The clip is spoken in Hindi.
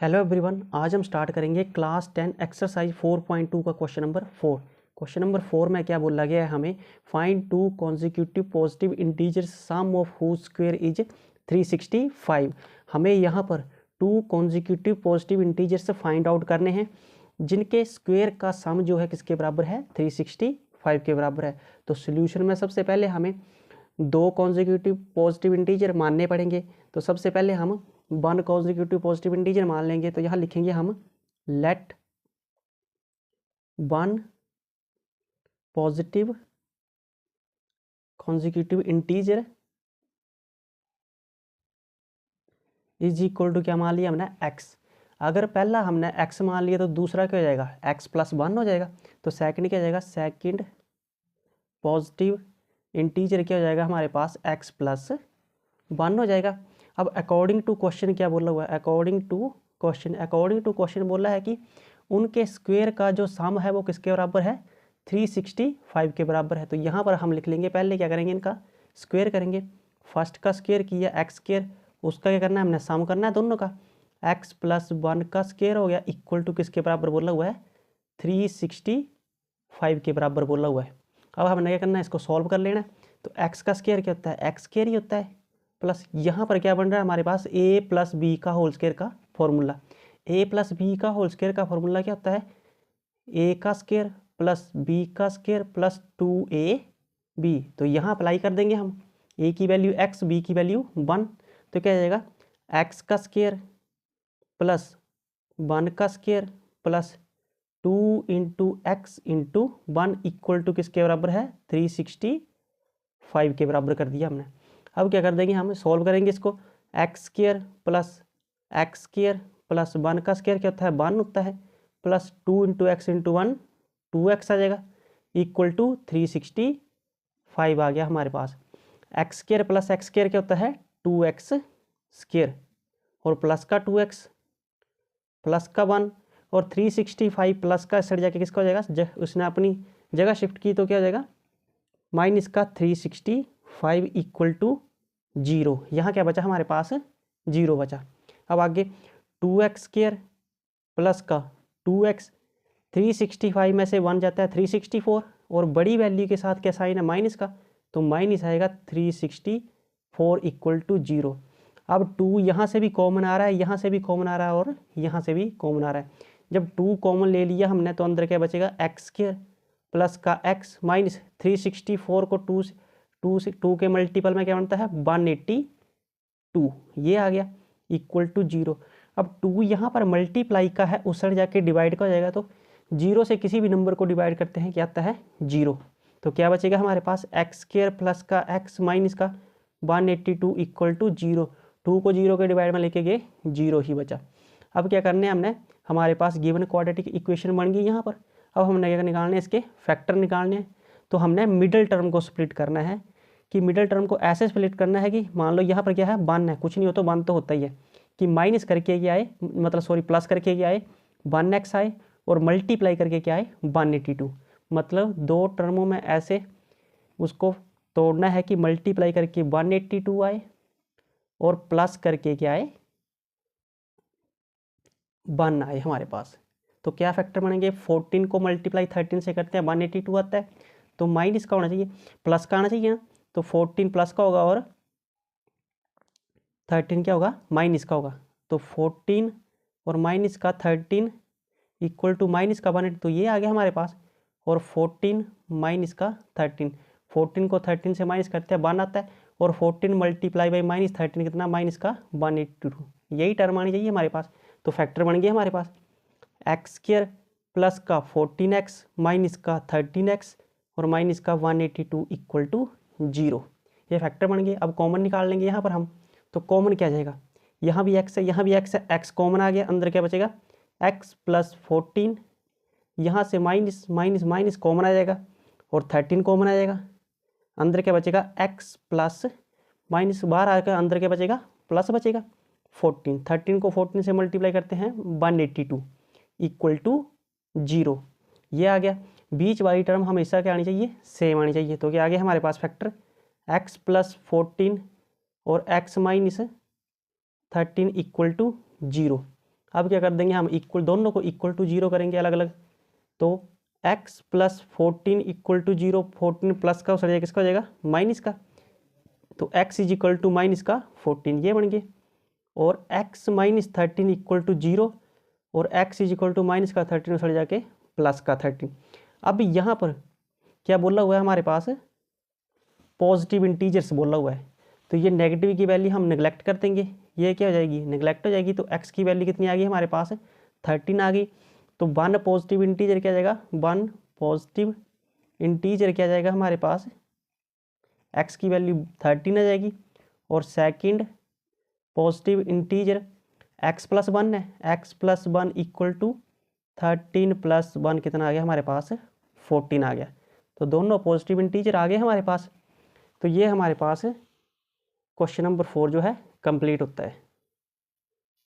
हेलो एवरीवन, आज हम स्टार्ट करेंगे क्लास 10 एक्सरसाइज 4.2 का क्वेश्चन नंबर 4। क्वेश्चन नंबर 4 में क्या बोला गया है हमें, find two consecutive positive integers sum of whose square is 365। हमें यहाँ पर two consecutive positive integers find out करने हैं जिनके स्क्वायर का सम जो है किसके बराबर है, 365 के बराबर है। तो सोल्यूशन में सबसे पहले हमें दो कॉन्जिक्यूटिव पॉजिटिव इंटीजर मानने पड़ेंगे। तो सबसे पहले हम वन कॉन्जिक्यूटिव पॉजिटिव इंटीजर मान लेंगे। तो यहाँ लिखेंगे हम let one positive consecutive integer is equal to क्या मान लिया हमने, एक्स। अगर पहला हमने एक्स मान लिया तो दूसरा क्या हो जाएगा, एक्स प्लस वन हो जाएगा। तो सेकंड क्या हो जाएगा, सेकंड पॉजिटिव इंटीजर क्या हो जाएगा हमारे पास, एक्स प्लस वन हो जाएगा। अब अकॉर्डिंग टू क्वेश्चन क्या बोला हुआ है, अकॉर्डिंग टू क्वेश्चन बोला है कि उनके स्क्वायर का जो सम है वो किसके बराबर है, 365 के बराबर है। तो यहाँ पर हम लिख लेंगे, पहले क्या करेंगे, इनका स्क्वायर करेंगे। फर्स्ट का स्क्वायर किया एक्स स्क्वायर, उसका क्या करना है, हमने सम करना है दोनों का। एक्स प्लस वन का स्क्वायर हो गया इक्वल टू किसके बराबर बोला हुआ है, 365 के बराबर बोला हुआ है। अब हमने क्या करना है, इसको सॉल्व कर लेना है। तो एक्स का स्क्वायर क्या होता है, एक्स स्क्वायर ही होता है, प्लस यहाँ पर क्या बन रहा है हमारे पास, ए प्लस बी का होल स्क्वायर का फॉर्मूला। ए प्लस बी का होल स्क्वायर का फॉर्मूला क्या होता है, ए का स्क्वायर प्लस बी का स्क्वायर प्लस 2ab। तो यहाँ अप्लाई कर देंगे हम, ए की वैल्यू एक्स, बी की वैल्यू 1। तो क्या हो जाएगा, एक्स का स्क्वायर प्लस 1 का square plus 2 into x into 1 equal to किसके बराबर है, 365 के बराबर कर दिया हमने। अब क्या कर देंगे, हम सॉल्व करेंगे इसको। एक्स स्क्वायर प्लस 1 का स्क्वायर क्या होता है, 1 होता है, plus 2 into x into 1 2x आ जाएगा इक्वल टू 365 आ गया हमारे पास। X square plus X square क्या होता है, 2x स्क्वायर, और प्लस का 2x प्लस का 1 और 365 प्लस का सड़ जाके किसका हो जाएगा, उसने अपनी जगह शिफ्ट की तो क्या हो जाएगा, माइनस का 365 इक्वल टू 0। यहाँ क्या बचा हमारे पास, 0 बचा। अब आगे 2x स्क्वायर प्लस का 2x, 365 में से 1 जाता है 364, और बड़ी वैल्यू के साथ क्या साइन है, माइनस का, तो माइनस आएगा 364 इक्वल टू 0। अब 2 यहाँ से भी कॉमन आ रहा है, यहाँ से भी कॉमन आ रहा है, और यहाँ से भी कॉमन आ रहा है। जब 2 कॉमन ले लिया हमने तो अंदर क्या बचेगा, एक्स स्क्वायर प्लस का एक्स माइनस 364 को 2 के मल्टीपल में क्या बनता है, 182, ये आ गया इक्वल टू 0। अब 2 यहाँ पर मल्टीप्लाई का है, उस साइड जाके डिवाइड का हो जाएगा। तो 0 से किसी भी नंबर को डिवाइड करते हैं क्या आता है, 0। तो क्या बचेगा हमारे पास, एक्स स्क्वायर प्लस का एक्स माइनस का 182 इक्वल टू 0। 2 को 0 के डिवाइड में लेके गए, 0 ही बचा। अब क्या करने हैं हमने, हमारे पास गिवन क्वाड्रेटिक इक्वेशन बन गई यहाँ पर। अब हमने क्या निकालने हैं, इसके फैक्टर निकालने हैं। तो हमने मिडिल टर्म को स्प्लिट करना है, कि मिडिल टर्म को ऐसे स्प्लिट करना है कि मान लो यहाँ पर क्या है, 1 है, कुछ नहीं हो तो 1 तो होता ही है, कि माइनस करके क्या आए, मतलब सॉरी प्लस करके क्या आए, 1x आए, और मल्टीप्लाई करके क्या आए, 182। मतलब दो टर्मों में ऐसे उसको तोड़ना है कि मल्टीप्लाई करके 182 आए और प्लस करके क्या आए, 1 आए हमारे पास। तो क्या फैक्टर बनेंगे, 14 को मल्टीप्लाई 13 से करते हैं 182 आता है, तो माइनस का होना चाहिए, प्लस का आना चाहिए ना। तो 14 प्लस का होगा और 13 क्या होगा, माइनस का होगा। तो 14 और माइनस का 13 इक्वल टू माइनस का 182, तो ये आ गया हमारे पास। और 14 माइनस का 13, 14 को 13 से माइनस करते हैं 1 आता है, और 14 मल्टीप्लाई बाई माइनस 13 कितना, माइनस का 182, यही टर्म आनी चाहिए हमारे पास। तो फैक्टर बन गया हमारे पास, एक्स स्क्वायर प्लस का 14x माइनस का 13x और माइनस का 182 इक्वल टू 0, ये फैक्टर बन गए। अब कॉमन निकाल लेंगे यहाँ पर हम। तो कॉमन क्या जाएगा, यहाँ भी x है, यहाँ भी x है, x कॉमन आ गया, अंदर क्या बचेगा, x प्लस 14, यहाँ से माइनस माइनस माइनस कॉमन आ जाएगा, और 13 कॉमन आ जाएगा, अंदर क्या बचेगा, x प्लस माइनस बाहर आकर अंदर क्या बचेगा, प्लस बचेगा 14। 13 को 14 से मल्टीप्लाई करते हैं 182 इक्वल टू 0, ये आ गया। बीच वाली टर्म हमेशा क्या आनी चाहिए, सेम आनी चाहिए। तो क्या आ गया हमारे पास फैक्टर, x प्लस 14 और x माइनस 13 इक्वल टू 0। अब क्या कर देंगे हम, इक्वल दोनों को इक्वल टू 0 करेंगे अलग अलग। तो x plus 14 equal to 0, 14 plus का सर किसका हो जाएगा, माइनस का। तो x is equal to minus का 14 ये बन गए। और x माइनस 13 इक्वल टू 0 और x is equal to minus का 13 सर जाके प्लस का 13। अब यहाँ पर क्या बोला हुआ है हमारे पास, पॉजिटिव इंटीजर्स बोला हुआ है। तो ये नेगेटिव की वैल्यू हम नेगलेक्ट कर देंगे, ये क्या हो जाएगी, नेगलेक्ट हो जाएगी। तो x की वैल्यू कितनी आ गई हमारे पास, 13 आ गई। तो 1 पॉजिटिव इंटीजर क्या जाएगा, 1 पॉजिटिव इंटीजर क्या जाएगा हमारे पास, x की वैल्यू 13 आ जाएगी। और second positive integer x plus 1 है, x plus 1 equal to 13 plus 1 कितना आ गया हमारे पास, 14 आ गया। तो दोनों पॉजिटिव इंटीजर आ गए हमारे पास। तो ये हमारे पास क्वेश्चन नंबर 4 जो है कंप्लीट होता है।